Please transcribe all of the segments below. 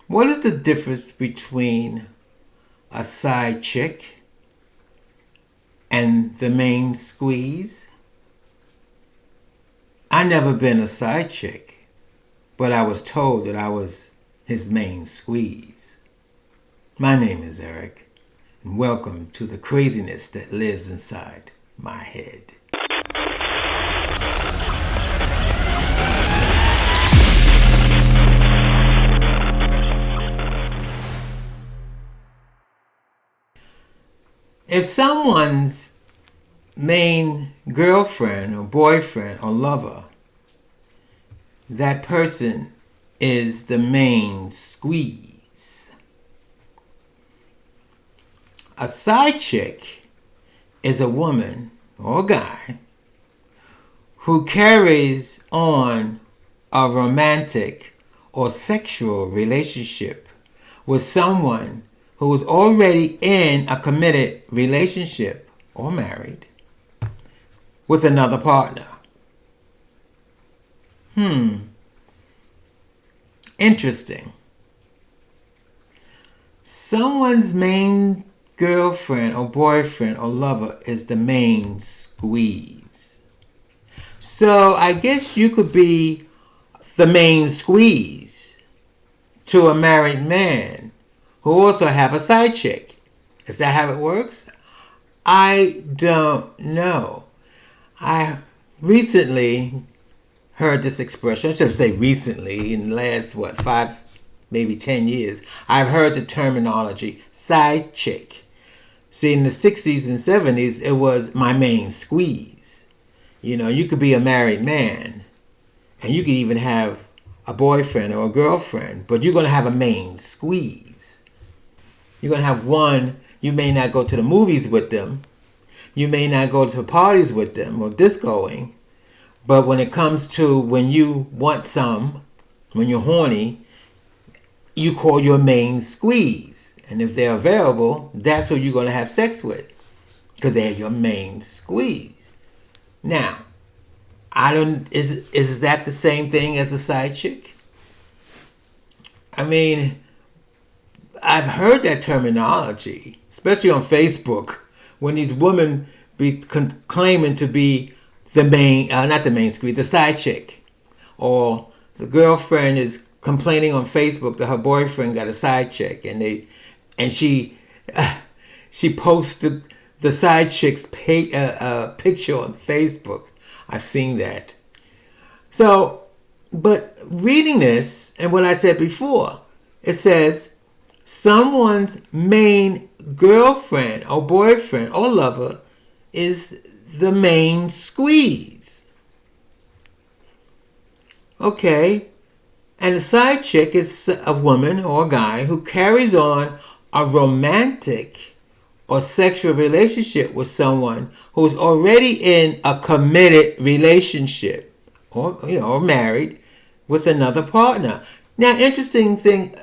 What is the difference between a side chick and the main squeeze? I never been a side chick, but I was told that I was his main squeeze. My name is Eric, and welcome to the craziness that lives inside my head. If someone's main girlfriend or boyfriend or lover, that person is the main squeeze. A side chick is a woman or a guy who carries on a romantic or sexual relationship with someone who is already in a committed relationship or married with another partner. Interesting. Someone's main girlfriend or boyfriend or lover is the main squeeze. So I guess you could be the main squeeze to a married man who also have a side chick. Is that how it works? I don't know. I recently heard this expression. I should say recently, in the last, 5, maybe 10 years, I've heard the terminology side chick. See, in the 60s and 70s, it was my main squeeze. You know, you could be a married man, and you could even have a boyfriend or a girlfriend, but you're going to have a main squeeze. You're going to have one. You may not go to the movies with them. You may not go to parties with them or discoing. But when it comes to when you want some, when you're horny, you call your main squeeze. And if they're available, that's who you're going to have sex with, because they're your main squeeze. Now, is that the same thing as a side chick? I mean, I've heard that terminology, especially on Facebook, when these women be claiming to be the main, not the main squeeze, the side chick. Or the girlfriend is complaining on Facebook that her boyfriend got a side chick, and she posts the side chick's picture on Facebook. I've seen that. So, but reading this, and what I said before, it says, someone's main girlfriend or boyfriend or lover is the main squeeze. Okay. And a side chick is a woman or a guy who carries on a romantic or sexual relationship with someone who's already in a committed relationship or married with another partner. Now, interesting thing,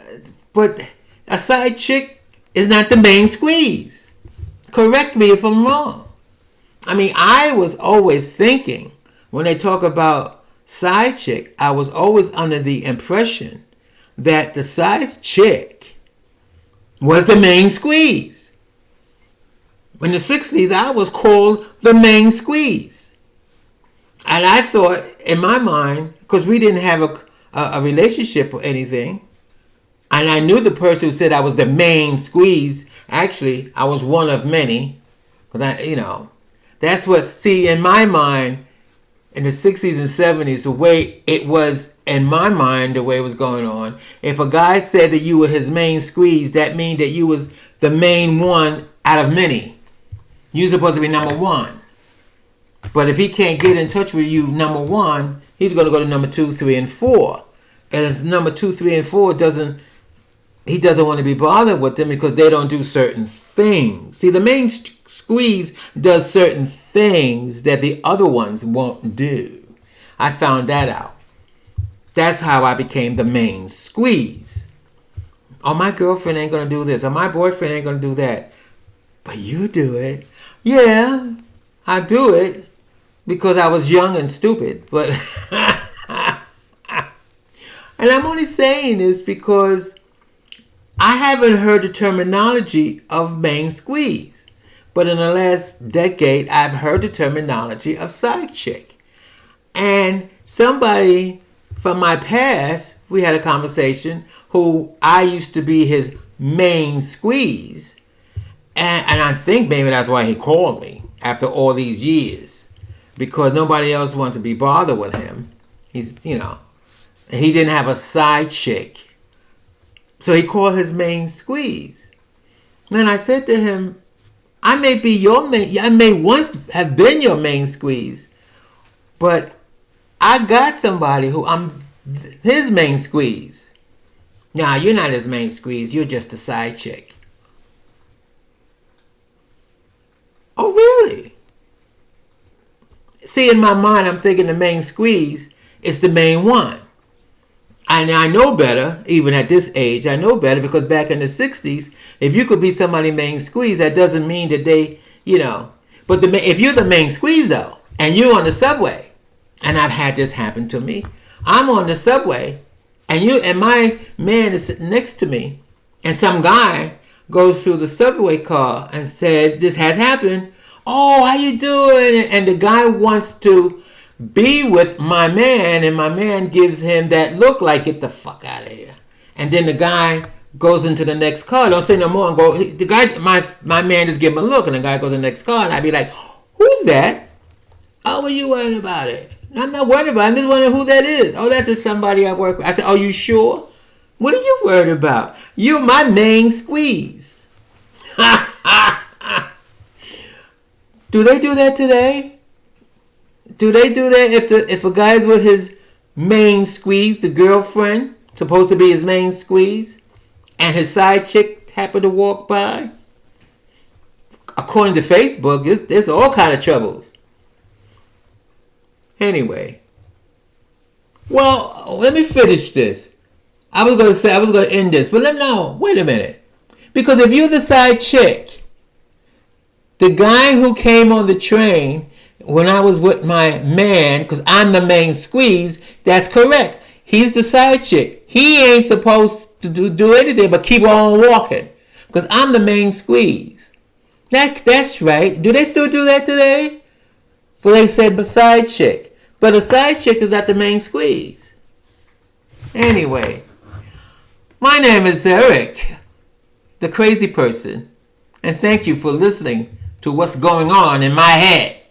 but a side chick is not the main squeeze. Correct me if I'm wrong. I mean, I was always thinking, when they talk about side chick, I was always under the impression that the side chick was the main squeeze. In the 60s, I was called the main squeeze. And I thought, in my mind, because we didn't have a relationship or anything, and I knew the person who said I was the main squeeze. Actually, I was one of many. Because that's what, see, in my mind, in the 60s and 70s, the way it was, in my mind, the way it was going on, if a guy said that you were his main squeeze, that means that you was the main one out of many. You're supposed to be number one. But if he can't get in touch with you, number one, he's going to go to number 2, 3, and 4. And if number 2, 3, and 4 he doesn't want to be bothered with them because they don't do certain things. See, the main squeeze does certain things that the other ones won't do. I found that out. That's how I became the main squeeze. Oh, my girlfriend ain't going to do this. Or my boyfriend ain't going to do that. But you do it. Yeah, I do it because I was young and stupid. But and I'm only saying this because I haven't heard the terminology of main squeeze, but in the last decade, I've heard the terminology of side chick. And somebody from my past, we had a conversation, who I used to be his main squeeze. And I think maybe that's why he called me after all these years, because nobody else wanted to be bothered with him. And he didn't have a side chick. So he called his main squeeze. And I said to him, I may be your main, I may once have been your main squeeze, but I got somebody who I'm his main squeeze. Nah, you're not his main squeeze, you're just a side chick. Oh, really? See, in my mind, I'm thinking the main squeeze is the main one. And I know better, even at this age, I know better, because back in the 60s, if you could be somebody's main squeeze, that doesn't mean that they, But if you're the main squeeze, though, and you're on the subway, and I've had this happen to me, I'm on the subway, and my man is sitting next to me, and some guy goes through the subway car and said, this has happened. Oh, how you doing? And the guy wants to be with my man, and my man gives him that look like, get the fuck out of here. And then the guy goes into the next car, don't say no more, and go, the guy, my man just give him a look, and the guy goes in the next car, and I'd be like, who's that? Oh, what are you worried about it? I'm not worried about it, I'm just wondering who that is. Oh, that's just somebody I work with. I said, oh, you sure? What are you worried about? You're my main squeeze. Do they do that today? Do they do that if a guy's with his main squeeze, the girlfriend, supposed to be his main squeeze, and his side chick happened to walk by? According to Facebook, there's all kind of troubles. Anyway. Well, let me finish this. I was going to end this, but wait a minute. Because if you're the side chick, the guy who came on the train when I was with my man, because I'm the main squeeze, that's correct. He's the side chick. He ain't supposed to do anything but keep on walking, because I'm the main squeeze. That's right. Do they still do that today? Well, they said the side chick. But a side chick is not the main squeeze. Anyway, my name is Eric, the crazy person, and thank you for listening to what's going on in my head.